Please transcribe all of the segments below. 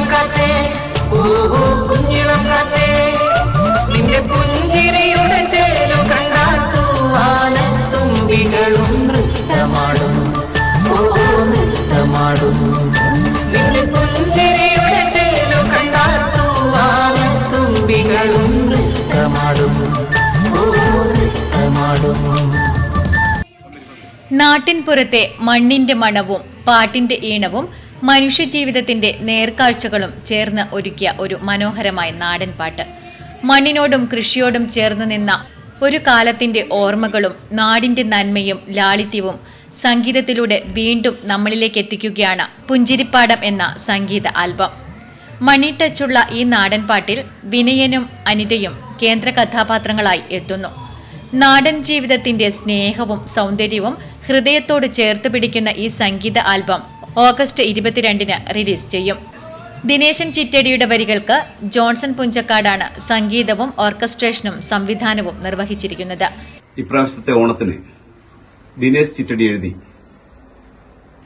കുഞ്ഞിളം കാത്തേ ഓഹോ കുഞ്ഞിളം കാത്തേ നിന്റെ പുഞ്ചിരിയുടെ ചേലു കണ്ടാൽ തൂവാനത്തുമ്പികളും നൃത്തമാടും ഓഹോ നൃത്തമാടും നിന്റെ പുഞ്ചിരിയുടെ ചേലു കണ്ടാൽ തൂവാനത്തുമ്പികളും നൃത്തമാടും ഓഹോ നൃത്തമാടും. നാട്ടിൻപുറത്തെ മണ്ണിന്റെ മണവും പാട്ടിന്റെ ഈണവും മനുഷ്യജീവിതത്തിന്റെ നേർക്കാഴ്ചകളും ചേർന്ന് ഒരുക്കിയ ഒരു മനോഹരമായ നാടൻ പാട്ട്. മണ്ണിനോടും കൃഷിയോടും ചേർന്ന് നിന്ന ഒരു കാലത്തിന്റെ ഓർമ്മകളും നാടിന്റെ നന്മയും ലാളിത്യവും സംഗീതത്തിലൂടെ വീണ്ടും നമ്മളിലേക്ക് എത്തിക്കുകയാണ് പുഞ്ചിരിപ്പാടം എന്ന സംഗീത ആൽബം. മണി ടച്ചുള്ള ഈ നാടൻ പാട്ടിൽ വിനയനും അനിതയും കേന്ദ്ര കഥാപാത്രങ്ങളായി എത്തുന്നു. നാടൻ ജീവിതത്തിന്റെ സ്നേഹവും സൗന്ദര്യവും ഹൃദയത്തോട് ചേർത്ത് പിടിക്കുന്ന ഈ സംഗീത ആൽബം ഓഗസ്റ്റ് 22-ന് റിലീസ് ചെയ്യും. ദിനേശൻ ചിറ്റടിയുടെ വരികൾക്ക് ജോൺസൺ പുഞ്ചക്കാടാണ് സംഗീതവും ഓർക്കസ്ട്രേഷനും സംവിധാനവും നിർവഹിച്ചിരിക്കുന്നത്. ഇപ്രാവശ്യത്തെ ഓണത്തിന് ദിനേശ് ചിറ്റടി എഴുതി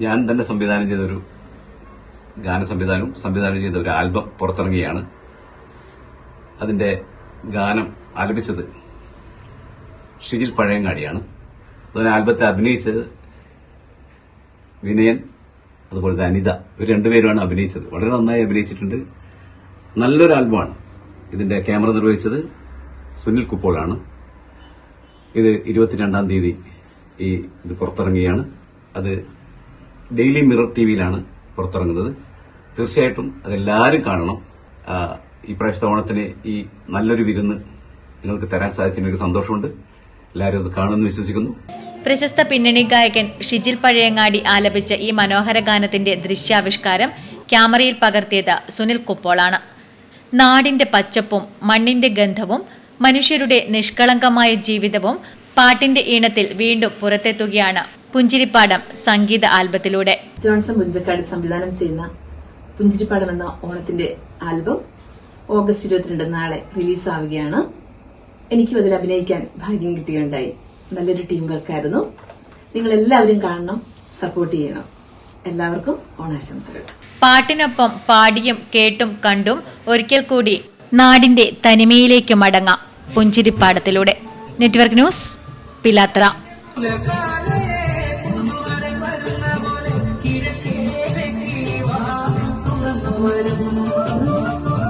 ഞാൻ തന്നെ സംവിധാനം ചെയ്തൊരു സംവിധാനം ചെയ്ത ഒരു ആൽബം പുറത്തിറങ്ങിയാണ്. അതിന്റെ ഗാനം ആലപിച്ചത് ഷിജിൽ പഴയങ്ങാടിയാണ്. അതുപോലെ ആൽബത്തെ അഭിനയിച്ചത് വിനയൻ, അതുപോലെ അനിത, ഇവർ രണ്ടുപേരുമാണ് അഭിനയിച്ചത്. വളരെ നന്നായി അഭിനയിച്ചിട്ടുണ്ട്. നല്ലൊരു ആൽബമാണ്. ഇതിന്റെ ക്യാമറ നിർവഹിച്ചത് സുനിൽ കുപ്പോളാണ്. ഇത് 22-ാം തീയതി ഇത് പുറത്തിറങ്ങിയാണ്. അത് ഡെയിലി മിറർ ടിവിയിലാണ് പുറത്തിറങ്ങുന്നത്. തീർച്ചയായിട്ടും അതെല്ലാവരും കാണണം. ഈ പ്രാവശ്യത്തെ ഓണത്തിന് ഈ നല്ലൊരു വിരുന്ന് നിങ്ങൾക്ക് തരാൻ സാധിച്ചതിന് എനിക്ക് സന്തോഷമുണ്ട്. എല്ലാവരും അത് കാണുമെന്ന് വിശ്വസിക്കുന്നു. പ്രശസ്ത പിന്നണി ഗായകൻ ഷിജിൽ പഴയങ്ങാടി ആലപിച്ച ഈ മനോഹര ഗാനത്തിന്റെ ദൃശ്യാവിഷ്കാരം ക്യാമറയിൽ പകർത്തിയത് സുനിൽ കുപ്പോളാണ്. നാടിന്റെ പച്ചപ്പും മണ്ണിന്റെ ഗന്ധവും മനുഷ്യരുടെ നിഷ്കളങ്കമായ ജീവിതവും പാട്ടിന്റെ ഈണത്തിൽ വീണ്ടും പുറത്തെത്തുകയാണ് പുഞ്ചിരിപ്പാടം സംഗീത ആൽബത്തിലൂടെ. ജോൺസൺ പുഞ്ചക്കാട് സംവിധാനം ചെയ്യുന്ന പുഞ്ചിരിപ്പാടം എന്ന ഓണത്തിന്റെ ആൽബം ഓഗസ്റ്റ് 22 നാളെ റിലീസാവുകയാണ്. എനിക്കും അതിൽ അഭിനയിക്കാൻ ഭാഗ്യം കിട്ടുകയുണ്ടായി. നല്ലൊരു ടീം വർക്കായിരുന്നു. നിങ്ങൾ എല്ലാവരും കാണണം, സപ്പോർട്ട് ചെയ്യണം. എല്ലാവർക്കും ഓണാശംസകൾ. പാട്ടിനൊപ്പം പാടിയും കേട്ടും കണ്ടും ഒരിക്കൽ കൂടി നാടിന്റെ തനിമയിലേക്ക് മടങ്ങാം പുഞ്ചിരിപ്പാടത്തിലൂടെ. നെറ്റ്വർക്ക് ന്യൂസ്, പിലാത്ര.